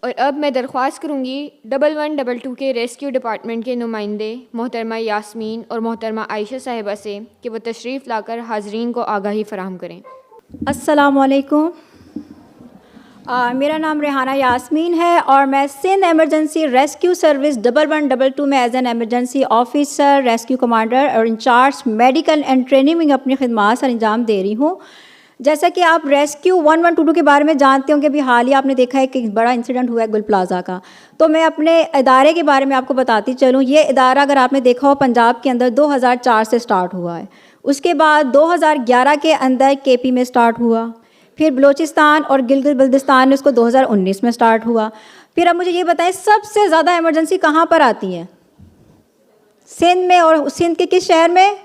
और अब मैं दरख्वास्त करूँगी 1122 के रेस्क्यू डिपार्टमेंट के नुमाइंदे मोहतरमा यास्मीन और मोहतरमा आयशा साहिबा से कि वो तशरीफ़ लाकर हाज़रीन को आगाही फ़राहम करें। अस्सलामुअलैकुम। मेरा नाम रेहाना यास्मीन है और मैं सिंध एमरजेंसी रेस्क्यू सर्विस 1122 में as an emergency officer, rescue commander और इंचार्ज मेडिकल एंड ट्रेनिंग में अपनी खिदमात सर अंजाम दे रही हूँ। जैसा कि आप रेस्क्यू 1122 के बारे में जानते होंगे, अभी हाल ही आपने देखा है कि बड़ा इंसिडेंट हुआ है गुल प्लाजा का, तो मैं अपने इदारे के बारे में आपको बताती चलूँ। ये इदारा अगर आपने देखा हो पंजाब के अंदर 2004 से स्टार्ट हुआ है, उसके बाद 2011 के अंदर केपी में स्टार्ट हुआ, फिर बलूचिस्तान और गिलगित बल्तिस्तान में उसको 2019 में स्टार्ट हुआ। फिर अब मुझे ये बताएं सबसे ज़्यादा एमरजेंसी कहाँ पर आती है? सिंध में, और सिंध के किस शहर में?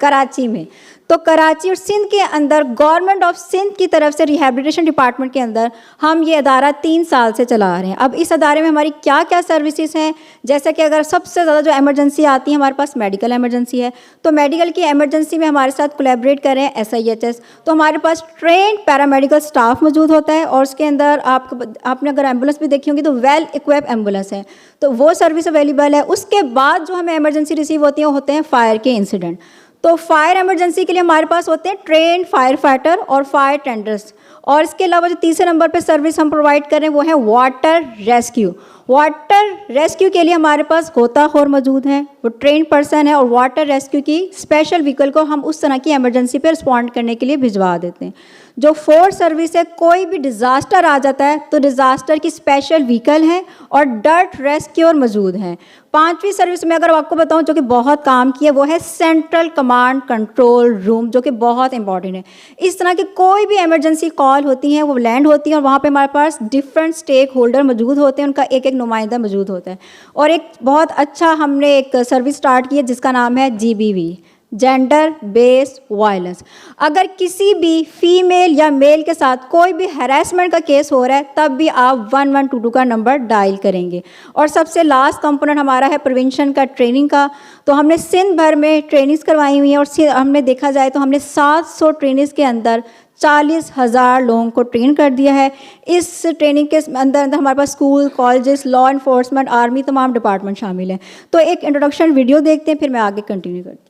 कराची में। तो कराची और सिंध के अंदर गवर्नमेंट ऑफ सिंध की तरफ से रिहैबिलिटेशन डिपार्टमेंट के अंदर हम ये अदारा 3 साल से चला रहे हैं। अब इस अदारे में हमारी क्या क्या सर्विसेज हैं, जैसे कि अगर सबसे ज़्यादा जो एमरजेंसी आती है हमारे पास मेडिकल एमरजेंसी है, तो मेडिकल की एमरजेंसी में हमारे साथ कोलैबोरेट करें SIHS, तो हमारे पास ट्रेंड पैरामेडिकल स्टाफ मौजूद होता है और उसके अंदर आपने अगर एम्बुलेंस भी देखी होंगी तो वेल इक्विप एम्बुलेंस है, तो वो सर्विस अवेलेबल है। उसके बाद जो हमें एमरजेंसी रिसीव होती है वो होते हैं फायर के इंसिडेंट। तो फायर एमरजेंसी के लिए हमारे पास होते हैं ट्रेन फायर फाइटर और फायर टेंडर्स, और इसके अलावा जो तीसरे नंबर पर सर्विस हम प्रोवाइड करें वो है वाटर रेस्क्यू। वाटर रेस्क्यू के लिए हमारे पास गोताखोर मौजूद हैं, वो ट्रेन पर्सन है, और वाटर रेस्क्यू की स्पेशल व्हीकल को हम उस तरह की एमरजेंसी पर रिस्पॉन्ड करने के लिए भिजवा देते हैं। जो फोर्थ सर्विस है, कोई भी डिज़ास्टर आ जाता है तो डिज़ास्टर की स्पेशल व्हीकल हैं और डर्ट रेस्क्यूअर मौजूद हैं। 5वीं सर्विस में अगर आपको बताऊं जो कि बहुत काम की है वो है सेंट्रल कमांड कंट्रोल रूम, जो कि बहुत इंपॉर्टेंट है। इस तरह की कोई भी एमरजेंसी कॉल होती है वो लैंड होती है और वहाँ पे हमारे पास डिफरेंट स्टेक होल्डर मौजूद होते हैं, उनका एक एक नुमाइंदा मौजूद होता है। और एक बहुत अच्छा हमने एक सर्विस स्टार्ट की है जिसका नाम है GBV, जेंडर बेस्ड वायलेंस। अगर किसी भी फीमेल या मेल के साथ कोई भी हैरेसमेंट का केस हो रहा है तब भी आप 1122 का नंबर डायल करेंगे। और सबसे लास्ट कंपोनेंट हमारा है प्रिवेंशन का, ट्रेनिंग का। तो हमने सिंध भर में ट्रेनिंग्स करवाई हुई हैं और हमने देखा जाए तो हमने 700 ट्रेनिंग्स के अंदर 40,000 लोगों को ट्रेन कर दिया है। इस ट्रेनिंग के अंदर हमारे पास school, colleges, law enforcement, army, तमाम डिपार्टमेंट शामिल हैं। तो एक इंट्रोडक्शन वीडियो देखते हैं, फिर मैं आगे कंटिन्यू करती हूँ।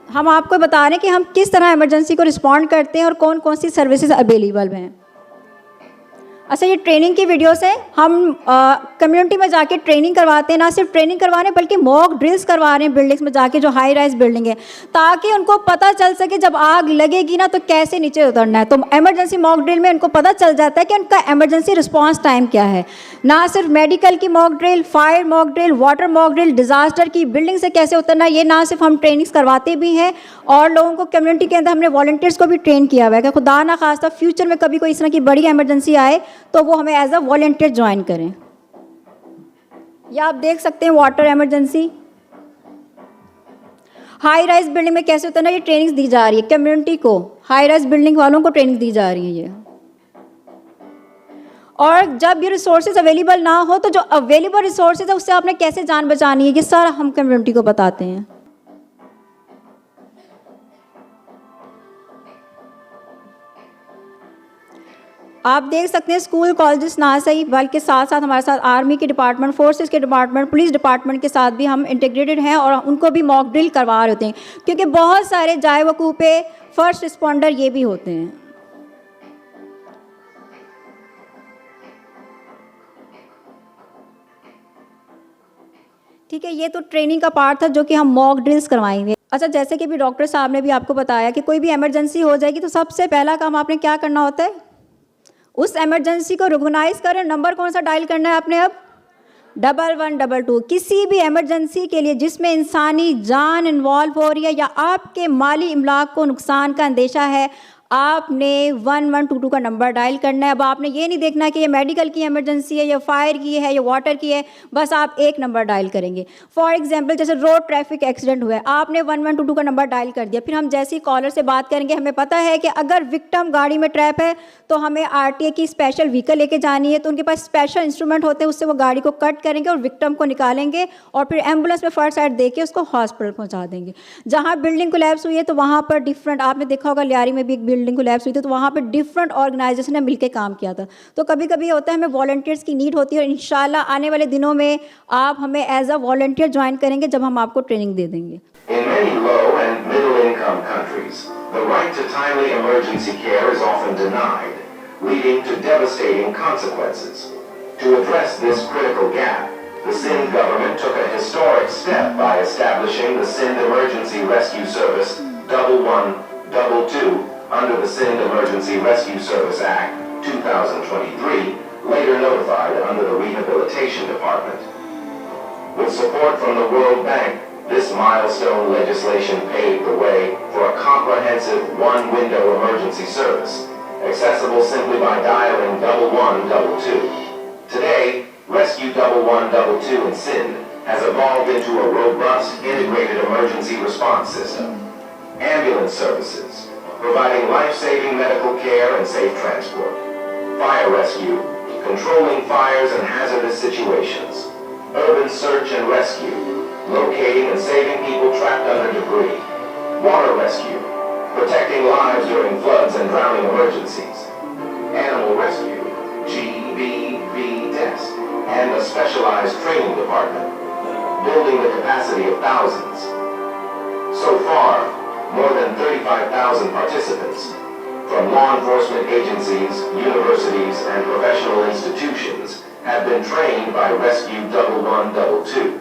हम आपको बता रहे हैं कि हम किस तरह इमरजेंसी को रिस्पॉन्ड करते हैं और कौन कौन सी सर्विसेज अवेलेबल हैं। अच्छा, ये ट्रेनिंग की वीडियोस है। हम कम्युनिटी में जाके ट्रेनिंग करवाते हैं, ना सिर्फ ट्रेनिंग करवा रहे हैं बल्कि मॉक ड्रिल्स करवा रहे हैं बिल्डिंग्स में जाके, जो हाई राइज बिल्डिंग है, ताकि उनको पता चल सके जब आग लगेगी ना तो कैसे नीचे उतरना है। तो एमरजेंसी मॉक ड्रिल में उनको पता चल जाता है कि उनका एमरजेंसी रिस्पॉन्स टाइम क्या है। ना सिर्फ मेडिकल की mock drill, fire mock drill, water mock drill, disaster की, बिल्डिंग से कैसे उतरना है, ये ना सिर्फ हम ट्रेनिंग्स करवाते भी हैं और लोगों को कम्युनिटी के अंदर हमने वॉलंटियर्स को भी ट्रेन किया हुआ है कि खुदा ना खास्ता फ्यूचर में कभी कोई इस तरह की बड़ी एमरजेंसी आए तो वो हमें एज अ वॉलंटियर ज्वाइन करें। या आप देख सकते हैं water emergency, high rise building में कैसे उतरना, ये ट्रेनिंग्स दी जा रही है कम्युनिटी को, हाई राइज बिल्डिंग वालों को ट्रेनिंग दी जा रही है ये। और जब ये रिसोर्सेज अवेलेबल ना हो तो जो अवेलेबल रिसोर्सेज है उससे आपने कैसे जान बचानी है, ये सारा हम कम्युनिटी को बताते हैं। आप देख सकते हैं स्कूल, कॉलेजेस ना सही बल्कि साथ साथ हमारे साथ आर्मी के डिपार्टमेंट, फोर्सेस के डिपार्टमेंट, पुलिस डिपार्टमेंट के साथ भी हम इंटीग्रेटेड हैं और उनको भी मॉक ड्रिल करवा रहे होते हैं, क्योंकि बहुत सारे जाए वकूफ़ पे फर्स्ट रिस्पॉन्डर ये भी होते हैं। ठीक है, ये तो ट्रेनिंग का पार्ट था जो कि हम मॉक ड्रिल्स करवाएंगे। अच्छा, जैसे कि भी डॉक्टर साहब ने भी आपको बताया कि कोई भी इमरजेंसी हो जाएगी तो सबसे पहला काम आपने क्या करना होता है, उस एमरजेंसी को रिकॉग्नाइज करें। नंबर कौन सा डायल करना है आपने? अब 1122। किसी भी एमरजेंसी के लिए जिसमें इंसानी जान इन्वॉल्व हो रही है या आपके माली इमलाक को नुकसान का अंदेशा है, आपने 1122 का नंबर डायल करना है। अब आपने ये नहीं देखना कि ये मेडिकल की इमरजेंसी है या फायर की है या वाटर की है, बस आप एक नंबर डायल करेंगे। फॉर एग्जांपल जैसे रोड ट्रैफिक एक्सीडेंट हुआ है, आपने 1122 का नंबर डायल कर दिया, फिर हम जैसे ही कॉलर से बात करेंगे, हमें पता है कि अगर विक्टिम गाड़ी में ट्रैप है तो हमें RTA की स्पेशल व्हीकल लेके जानी है, तो उनके पास स्पेशल इंस्ट्रूमेंट होते हैं, उससे वो गाड़ी को कट करेंगे और विक्टिम को निकालेंगे और फिर एम्बुलेंस में फर्स्ट एड दे के उसको हॉस्पिटल पहुँचा देंगे। जहाँ बिल्डिंग कोलैप्स हुई है तो वहाँ पर डिफरेंट, आपने देखा होगा लियारी में भी एक बिल्डिंग बिल्डिंग कोलैप्स हुई थी, तो वहाँ पे डिफरेंट ऑर्गेनाइजेशन ने मिलकर काम किया था। तो कभी कभी होता है हमें वॉलंटियर्स की नीड होती है, और इंशाल्लाह आने वाले दिनों में आप हमें एज अ वॉलंटियर ज्वाइन करेंगे जब हम आपको ट्रेनिंग दे देंगे। In many low and middle income countries, the right to timely emergency care is often denied, leading to devastating consequences. To address this critical gap, the Sindh government took a historic step by establishing the Sindh Emergency Rescue Service 1122 under the Sindh Emergency Rescue Service Act 2023, later notified under the Rehabilitation Department. With support from the World Bank, this milestone legislation paved the way for a comprehensive one-window emergency service, accessible simply by dialing 1122. Today, Rescue 1122 in Sindh has evolved into a robust, integrated emergency response system. Ambulance services, providing life-saving medical care and safe transport. Fire rescue, controlling fires and hazardous situations. Urban search and rescue, locating and saving people trapped under debris. Water rescue, protecting lives during floods and drowning emergencies. Animal rescue, GBV desk, and a specialized training department, building the capacity of thousands. So far, more than 35,000 participants, from law enforcement agencies, universities, and professional institutions, have been trained by Rescue 1122.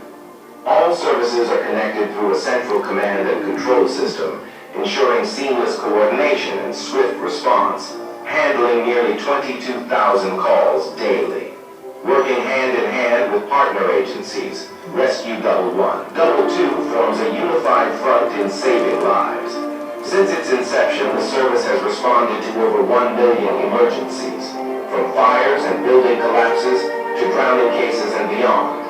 All services are connected through a central command and control system, ensuring seamless coordination and swift response, handling nearly 22,000 calls daily. Working hand in hand with partner agencies, Rescue 1122 forms a unified front in saving lives. Since its inception, the service has responded to over 1 million emergencies, from fires and building collapses to drowning cases and beyond.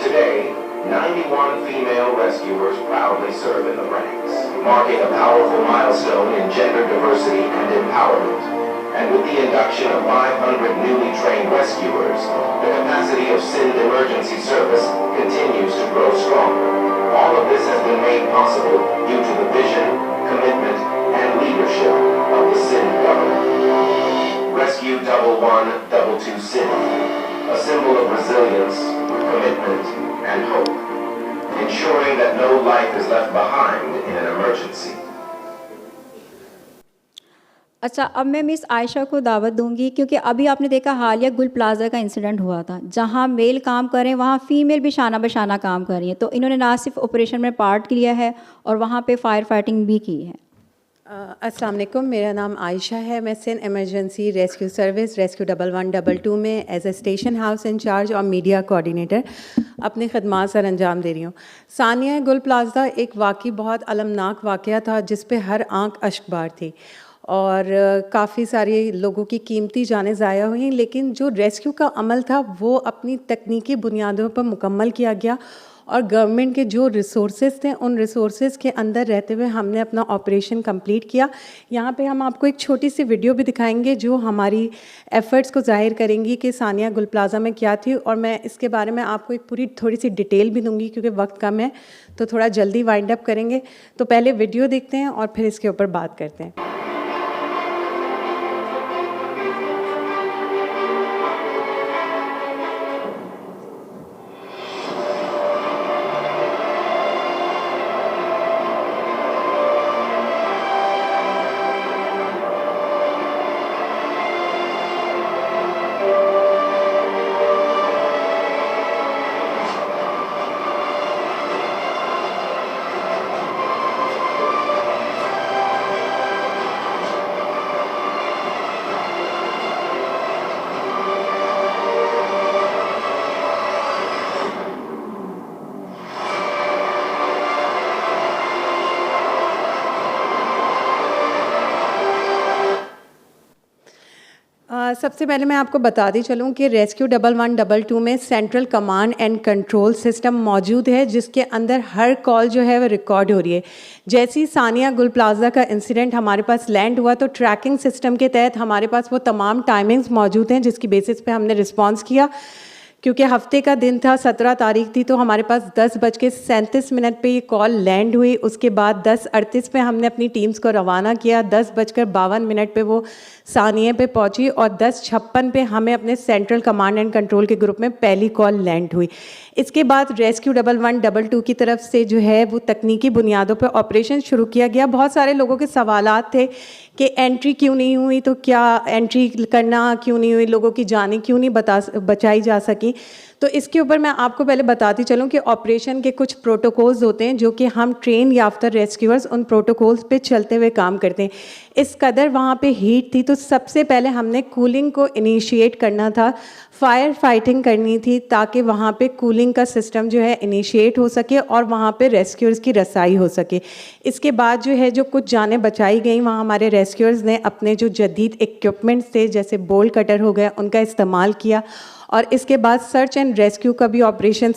Today, 91 female rescuers proudly serve in the ranks, marking a powerful milestone in gender diversity and empowerment. And with the induction of 500 newly trained rescuers, the capacity of Sindh Emergency Service continues to grow stronger. All of this has been made possible due to the vision, commitment, and leadership of the Sindh government. Rescue 1122 Sindh, a symbol of resilience, commitment, and hope, ensuring that no life is left behind in an emergency. अच्छा, अब मैं miss Ayesha को दावत दूंगी, क्योंकि अभी आपने देखा हालिया गुल प्लाजा का इंसिडेंट हुआ था, जहां मेल काम कर रहे हैं वहां फीमेल भी शाना बशाना काम कर रही है। तो इन्होंने ना सिर्फ ऑपरेशन में पार्ट लिया है और वहां पे फायर फाइटिंग भी की है। अस्सलाम वालेकुम, मेरा नाम आयशा है। मैं Sindh emergency rescue service rescue 1122 में as a station house incharge और मीडिया कोऑर्डिनेटर अपनी खदमात सर अंजाम दे रही हूँ। सानिया गुल प्लाजा एक वाकई बहुत अलमनाक वाक़या था जिस पे हर आंख अश्कबार थी और काफ़ी सारे लोगों की कीमती जानें ज़ाया हुई, लेकिन जो रेस्क्यू का अमल था वो अपनी तकनीकी बुनियादों पर मुकम्मल किया गया और गवर्नमेंट के जो रिसोर्सेज थे उन रिसोर्सेज के अंदर रहते हुए हमने अपना ऑपरेशन कंप्लीट किया। यहाँ पे हम आपको एक छोटी सी वीडियो भी दिखाएंगे जो हमारी एफ़र्ट्स को ज़ाहिर करेंगी कि सानिया गुल प्लाजा में क्या थी, और मैं इसके बारे में आपको एक पूरी थोड़ी सी डिटेल भी दूंगी क्योंकि वक्त कम है, तो थोड़ा जल्दी वाइंड अप करेंगे। तो पहले वीडियो देखते हैं और फिर इसके ऊपर बात करते हैं। सबसे पहले मैं आपको बताती चलूँ कि रेस्क्यू 1122 में central command and control system मौजूद है जिसके अंदर हर कॉल जो है वो रिकॉर्ड हो रही है। जैसे ही सानिया गुल प्लाजा का इंसिडेंट हमारे पास लैंड हुआ तो ट्रैकिंग सिस्टम के तहत हमारे पास वो तमाम टाइमिंग्स मौजूद हैं जिसकी बेसिस पे हमने रिस्पॉन्स किया। क्योंकि हफ्ते का दिन था, 17 तारीख थी, तो हमारे पास 10:37 पे ये कॉल लैंड हुई। उसके बाद 10:38 पे हमने अपनी टीम्स को रवाना किया, 10:52 पे वो सानिया पे पहुंची और 10:56 पे हमें अपने सेंट्रल कमांड एंड कंट्रोल के ग्रुप में पहली कॉल लैंड हुई। इसके बाद रेस्क्यू 1122 की तरफ से जो है वो तकनीकी बुनियादों पर ऑपरेशन शुरू किया गया। बहुत सारे लोगों के सवालात थे कि एंट्री क्यों नहीं हुई, तो क्या एंट्री करना क्यों नहीं हुई, लोगों की जानें क्यों नहीं बचाई जा सकी। तो इसके ऊपर मैं आपको पहले बताती चलूँ कि ऑपरेशन के कुछ प्रोटोकॉल्स होते हैं जो कि हम ट्रेन याफ्ता रेस्क्यूअर्स उन प्रोटोकॉल्स पे चलते हुए काम करते हैं। इस कदर वहाँ पे हीट थी, तो सबसे पहले हमने कूलिंग को इनिशिएट करना था, फायर फाइटिंग करनी थी ताकि वहाँ पे कूलिंग का सिस्टम जो है इनिशिएट हो सके और वहाँ पे रेस्क्यूअर्स की रसाई हो सके। इसके बाद जो है जो कुछ जानें बचाई गई, वहाँ हमारे रेस्क्यूअर्स ने अपने जो जदीद इक्विपमेंट्स थे जैसे बोल्ट कटर हो गया, उनका इस्तेमाल किया और इसके बाद सर्च एंड रेस्क्यू का भी ऑपरेशन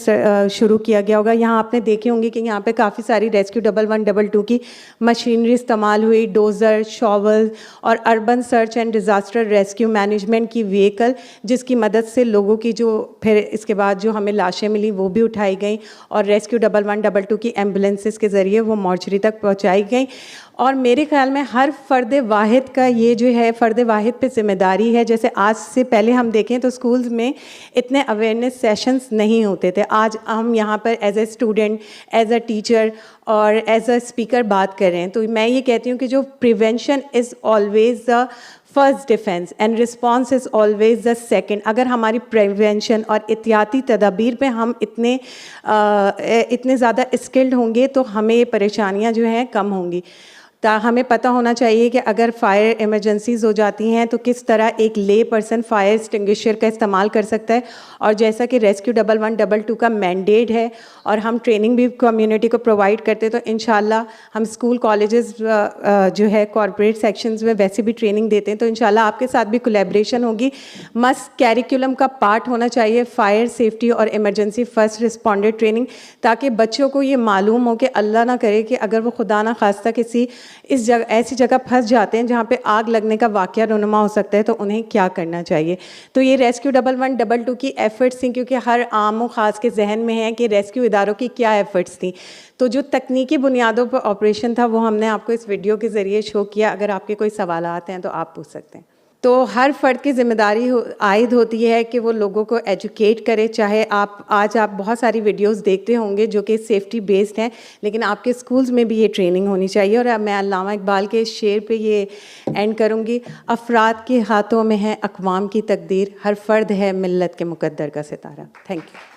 शुरू किया गया होगा। यहाँ आपने देखे होंगे कि यहाँ पे काफ़ी सारी रेस्क्यू 1122 की मशीनरी इस्तेमाल हुई, डोज़र, शॉवल और urban search and disaster rescue management की व्हीकल, जिसकी मदद से लोगों की जो फिर इसके बाद जो हमें लाशें मिली वो भी उठाई गई और रेस्क्यू 1122 की एम्बुलेंसेस के ज़रिए वो मॉर्चरी तक पहुँचाई गई। और मेरे ख्याल में हर फ़र्द वाहिद का ये जो है फ़र्द वाहिद पे ज़िम्मेदारी है। जैसे आज से पहले हम देखें तो स्कूल्स में इतने अवेयरनेस सेशंस नहीं होते थे। आज हम यहाँ पर as a student, as a teacher और एज अ स्पीकर बात कर रहे हैं। तो मैं ये कहती हूँ कि जो prevention is always the first defence and response is always the second. अगर हमारी प्रिवेंशन और एहतियाती तदाबीर पे हम इतने ज़्यादा स्किल्ड होंगे तो हमें ये परेशानियाँ जो हैं कम होंगी। हमें पता होना चाहिए कि अगर फायर इमरजेंसीज़ हो जाती हैं तो किस तरह एक ले पर्सन फायर एक्सटिंग्विशर का इस्तेमाल कर सकता है। और जैसा कि रेस्क्यू 1122 का मैंडेट है और हम ट्रेनिंग भी कम्युनिटी को प्रोवाइड करते हैं, तो इंशाल्लाह हम स्कूल कॉलेजेस जो है कॉर्पोरेट सेक्शंस में वैसे भी ट्रेनिंग देते हैं, तो इंशाल्लाह आपके साथ भी कोलैबोरेशन होगी। मस्ट कैरिकुलम का पार्ट होना चाहिए फायर सेफ्टी और इमरजेंसी फर्स्ट रिस्पॉन्डर ट्रेनिंग, ताकि बच्चों को ये मालूम हो कि अल्लाह ना करे कि अगर वो खुदा ना खास्ता किसी इस जगह ऐसी जगह फंस जाते हैं जहाँ पे आग लगने का वाक़या रुनुमा हो सकता है, तो उन्हें क्या करना चाहिए। तो ये रेस्क्यू 1122 की एफ़र्ट्स थी, क्योंकि हर आम व ख़ास के जहन में है कि रेस्क्यू इदारों की क्या एफ़र्ट्स थी। तो जो तकनीकी बुनियादों पर ऑपरेशन था वो हमने आपको इस वीडियो के ज़रिए शो किया। अगर आपके कोई सवालात हैं तो आप पूछ सकते हैं। तो हर फ़र्द की ज़िम्मेदारी आयद होती है कि वो लोगों को एजुकेट करे। चाहे आज आप बहुत सारी वीडियोस देखते होंगे जो कि सेफ्टी बेस्ड हैं, लेकिन आपके स्कूल्स में भी ये ट्रेनिंग होनी चाहिए। और मैं अल्लामा इकबाल के शेर पे ये एंड करूँगी, अफराद के हाथों में है अक़वाम की तकदीर, हर फ़र्द है मिल्लत के मुक़द्दर का सितारा। Thank you.